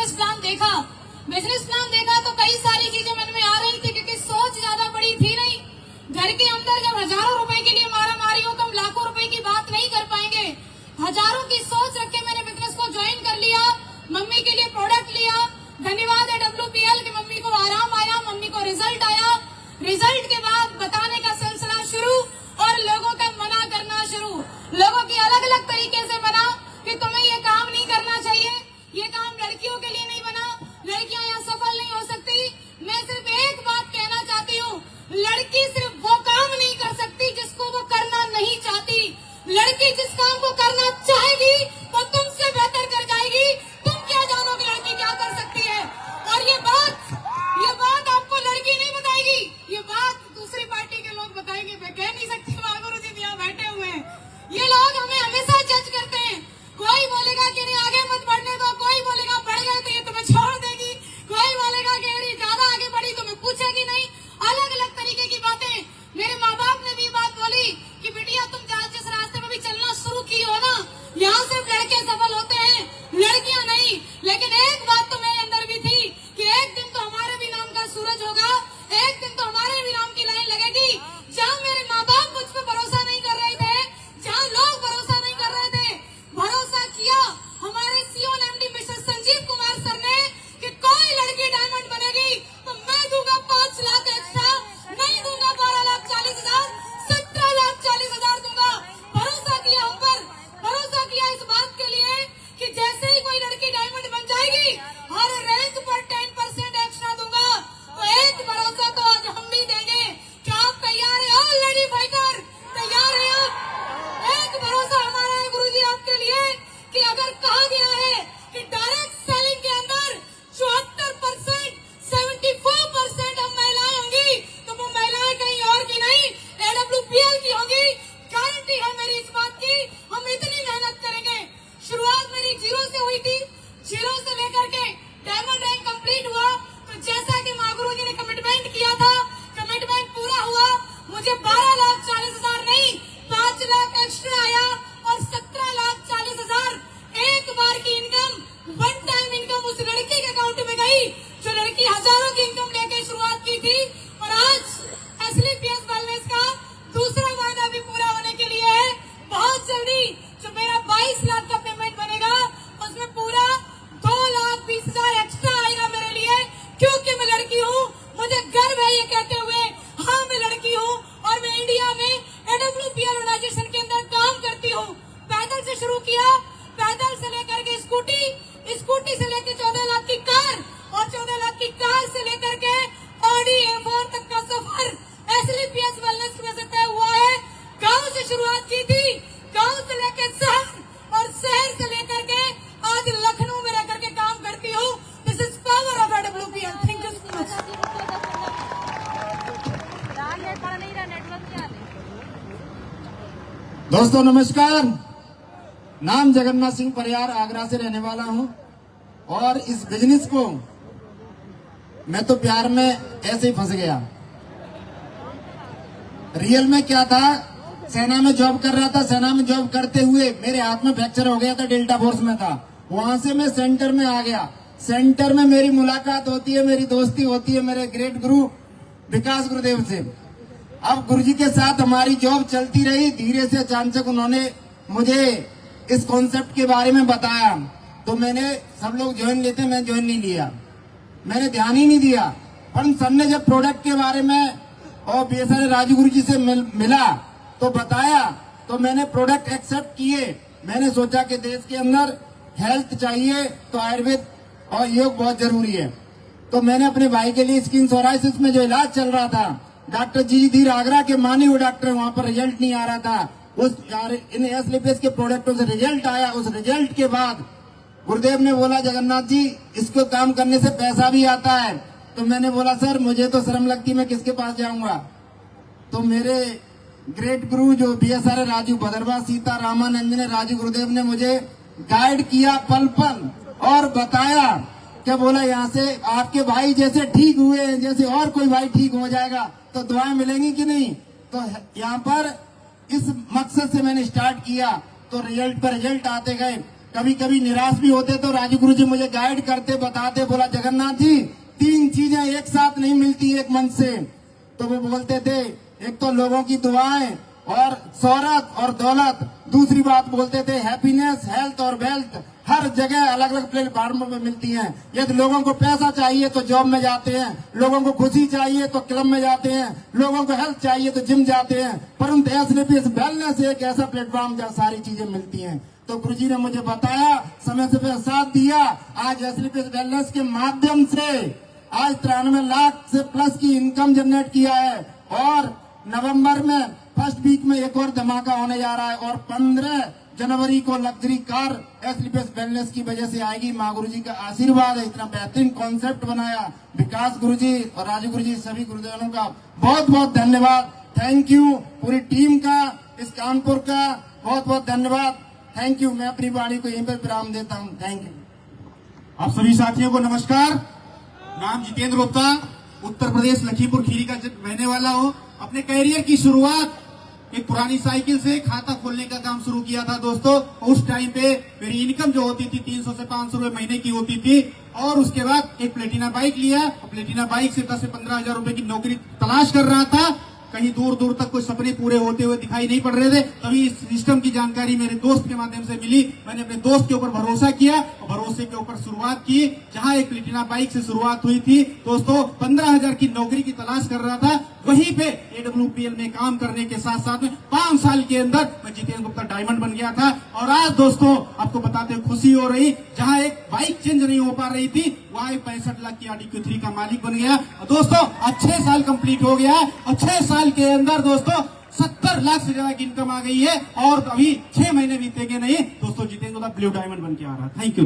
Business plan देखा तो कई सारी चीजें मन में आ रही थी, क्योंकि सोच ज्यादा बड़ी थी नहीं। घर के अंदर जब हजारों रुपए के लिए मारामारी हो तो हम लाखों रुपए की बात नहीं कर पाएंगे। हजारों की सोच रख के मैंने बिजनेस को ज्वाइन कर लिया, मम्मी के लिए प्रोडक्ट लिया। धन्यवाद है WPL की, मम्मी को आराम आया, मम्मी को रिजल्ट आया। रिजल्ट के बाद बताने का सिलसिला शुरू और लोगों का मना करना शुरू। लोगों की अलग अलग तरीके से मना कि तुम्हें ये काम नहीं करना चाहिए, ये काम लड़कियों के लिए नहीं बना, लड़कियां यहाँ सफल नहीं हो सकती। मैं सिर्फ एक बात कहना चाहती हूँ, लड़की सिर्फ वो काम नहीं कर सकती जिसको वो करना नहीं चाहती। लड़की जिस काम को करना चाहेगी वो तुमसे बेहतर कर जाएगी। तुम क्या जानोगे लड़की क्या कर सकती है? और ये बात आपको लड़की नहीं बताएगी, ये बात दूसरी पार्टी के लोग बताएंगे। मैं कह नहीं सकती, गुरु जी यहाँ बैठे हुए हैं। ये लोग हमें हमेशा जज करते हैं। कोई बोलेगा कि नहीं आगे मत बढ़ने दो, कोई बोलेगा बढ़ गए तो ये तुम्हें छोड़ देगी, कोई बोलेगा कि अरे ज्यादा आगे बढ़ी तुम्हें पूछेगी नहीं। अलग अलग तरीके की बातें। मेरे माँ बाप ने भी बात बोली कि बेटिया तुम जिस रास्ते में भी चलना शुरू की हो ना, यहाँ सिर्फ लड़के सफल होते हैं, लड़कियां नहीं। लेकिन एक बात तो मेरे अंदर भी थी कि एक दिन तो हमारे भी नाम का सूरज होगा, एक दिन तो हमारे भी नाम की लाइन लगेगी। जहाँ मेरे माँ बाप मुझ पर भरोसा नहीं कर रहे थे, जहाँ लोग भरोसा नहीं कर रहे थे, भरोसा किया हमारे CEO MD mister Sanjeev Kumar sir ने कि कोई लड़की डायमंड बनेगी तो मैं दूंगा 5 लाख एक्स्ट्रा, नहीं दूंगा 12,40,000, 17,40,000 दूंगा। भरोसा किया हम पर, भरोसा किया इस बात के लिए कि जैसे ही कोई लड़की डायमंड बन जाएगी हर रैंक पर 10% एक्स्ट्रा दूंगा। तो एक भरोसा तो आज हम भी देंगे। क्या आप तैयार है? ऑल लेडी फाइटर तैयार है आप? एक भरोसा हमारा है गुरु जी आपके लिए कि अगर कहा गया है कि डायरेक्ट सेलिंग के अंदर 74%, 74% हम महिलाएं होंगी, तो वो महिलाएं कहीं और की नहीं, AWPL की होंगी। गारंटी है मेरी इस बात की, हम इतनी मेहनत करेंगे। शुरुआत मेरी 0 से हुई थी, 0 से लेकर के डायमंड रैंक कंप्लीट हुआ। तो जैसा कि माँ गुरु जी ने कमिटमेंट किया था, कमिटमेंट पूरा हुआ। मुझे 12,40,000 नहीं 5 लाख एक्स्ट्रा आया और 17,40,000 एक बार की इनकम, वन टाइम इनकम उस लड़की के अकाउंट में गई जो लड़की हजारों की इनकम लेके शुरुआत की थी। और आज SLPS वेलनेस का दूसरा वायदा भी पूरा होने के लिए है। बहुत जल्दी जो मेरा 22 लाख का पेमेंट बनेगा उसमें पूरा 2,20,000 एक्स्ट्रा आएगा मेरे लिए, क्योंकि मैं लड़की हूँ। मुझे गर्व है ये कहते हुए, हाँ मैं लड़की हूँ और मैं इंडिया में AWPL ऑर्गेनाइजेशन के अंदर काम करती हूँ। पैदल से शुरू किया, पैदल से लेकर के स्कूटी से लेकर 14 लाख की कार और 14 लाख की कार से लेकर के Audi A4 तक का सफर SLPS वेलनेस की वजह से तय हुआ है। गांव से शुरुआत की थी, गांव से लेकर शहर और शहर से लेकर के आज लखनऊ में रह करके काम करती हूँ। This is power of AWPL। Thank you so much. दोस्तों नमस्कार, नाम जगन्नाथ सिंह परियार, आगरा से रहने वाला हूं। और इस बिजनेस को मैं तो प्यार में ऐसे ही फंस गया। रियल में क्या था, सेना में जॉब कर रहा था, सेना में जॉब करते हुए मेरे हाथ में फ्रैक्चर हो गया था, डेल्टा फोर्स में था। वहां से मैं सेंटर में आ गया। सेंटर में मेरी मुलाकात होती है, मेरी दोस्ती होती है मेरे ग्रेट गुरु विकास गुरुदेव से। अब गुरुजी के साथ हमारी जॉब चलती रही। धीरे से अचानक उन्होंने मुझे इस कॉन्सेप्ट के बारे में बताया, तो मैंने, सब लोग ज्वाइन लेते, मैं ज्वाइन नहीं लिया, मैंने ध्यान ही नहीं दिया। पर सर ने जब प्रोडक्ट के बारे में और BSR राजू गुरु जी से मिला तो बताया, तो मैंने प्रोडक्ट एक्सेप्ट किए। मैंने सोचा कि देश के अंदर हेल्थ चाहिए तो आयुर्वेद और योग बहुत जरूरी है। तो मैंने अपने भाई के लिए स्किन सोराइसिस में जो इलाज चल रहा था, डॉक्टर जी धीर आगरा के माने हुए डॉक्टर, वहां पर रिजल्ट नहीं आ रहा था। उस इन SLPS के प्रोडक्टों से रिजल्ट आया। उस रिजल्ट के बाद गुरुदेव ने बोला, जगन्नाथ जी इसको काम करने से पैसा भी आता है। तो मैंने बोला, सर मुझे तो शर्म लगती, मैं किसके पास जाऊंगा। तो मेरे ग्रेट गुरु जो BSR राजू भद्रवा सीता रामानंदन राजू गुरुदेव ने मुझे गाइड किया पल पल और बताया, क्या बोला, यहाँ से आपके भाई जैसे ठीक हुए, जैसे और कोई भाई ठीक हो जाएगा तो दुआएं मिलेंगी कि नहीं। तो यहाँ पर इस मकसद से मैंने स्टार्ट किया, तो रिजल्ट पर रिजल्ट आते गए। कभी कभी निराश भी होते तो राजू गुरु जी मुझे गाइड करते, बताते, बोला जगन्नाथ जी 3 चीजें एक साथ नहीं मिलती एक मन से। तो वो बोलते थे एक तो लोगों की दुआएं और शोहरत और दौलत, दूसरी बात बोलते थे हैप्पीनेस, हेल्थ और वेल्थ हर जगह अलग अलग प्लेटफॉर्म पे मिलती हैं। यदि लोगों को पैसा चाहिए तो जॉब में जाते हैं, लोगों को खुशी चाहिए तो क्लब में जाते हैं, लोगों को हेल्थ चाहिए तो जिम जाते हैं, परंतु एसलीपीएस वेलनेस एक ऐसा प्लेटफॉर्म जहाँ सारी चीजें मिलती हैं। तो गुरुजी ने मुझे बताया, समय से साथ दिया। आज एसलीपीएस वेलनेस के माध्यम से आज 93 लाख से प्लस की इनकम जनरेट किया है और नवंबर में फर्स्ट वीक में एक और धमाका होने जा रहा है और 15 जनवरी को लग्जरी कार एसलीपीएस वेलनेस की वजह से आएगी। माँ गुरुजी का आशीर्वाद है, इतना बेहतरीन कॉन्सेप्ट बनाया। विकास गुरुजी और राजू गुरुजी सभी गुरुदेवों का बहुत बहुत धन्यवाद। थैंक यू पूरी टीम का, इस कानपुर का बहुत बहुत धन्यवाद। Thank you. मैं अपनी वाणी को यहीं पर विराम देता हूँ। Thank you. आप सभी साथियों को नमस्कार। नाम जितेंद्र गुप्ता, उत्तर प्रदेश लखीमपुर खीरी का रहने वाला हूँ। अपने कैरियर की शुरुआत एक पुरानी साइकिल से खाता खोलने का काम शुरू किया था दोस्तों। उस टाइम पे मेरी इनकम जो होती थी 300 से 500 रुपए महीने की होती थी और उसके बाद एक प्लेटिना बाइक लिया। प्लेटिना बाइक से 10 से 15 हजार रुपए की नौकरी तलाश कर रहा था। कहीं दूर दूर तक कोई सपने पूरे होते हुए दिखाई नहीं पड़ रहे थे। तभी इस सिस्टम की जानकारी मेरे दोस्त के माध्यम से मिली। मैंने अपने दोस्त के ऊपर भरोसा किया और भरोसे के ऊपर शुरुआत की। जहां एक प्लेटिना बाइक से शुरुआत हुई थी दोस्तों, 15,000 की नौकरी की तलाश कर रहा था। वहीं पे AWPL में काम करने के साथ साथ में 5 साल के अंदर मैं जितेंद्र गुप्ता डायमंड बन गया था। और आज दोस्तों आपको बताते हुए खुशी हो रही, जहां एक बाइक चेंज नहीं हो पा रही थी वहां 65 लाख की Audi Q3 का मालिक बन गया। और दोस्तों 6 साल कंप्लीट हो गया और 6 साल के अंदर दोस्तों 70 लाख से ज्यादा की इनकम आ गई है और अभी 6 महीने बीतेंगे नहीं दोस्तों, जितेंद्र गुप्ता ब्लू डायमंड बन के आ रहा है। Thank you.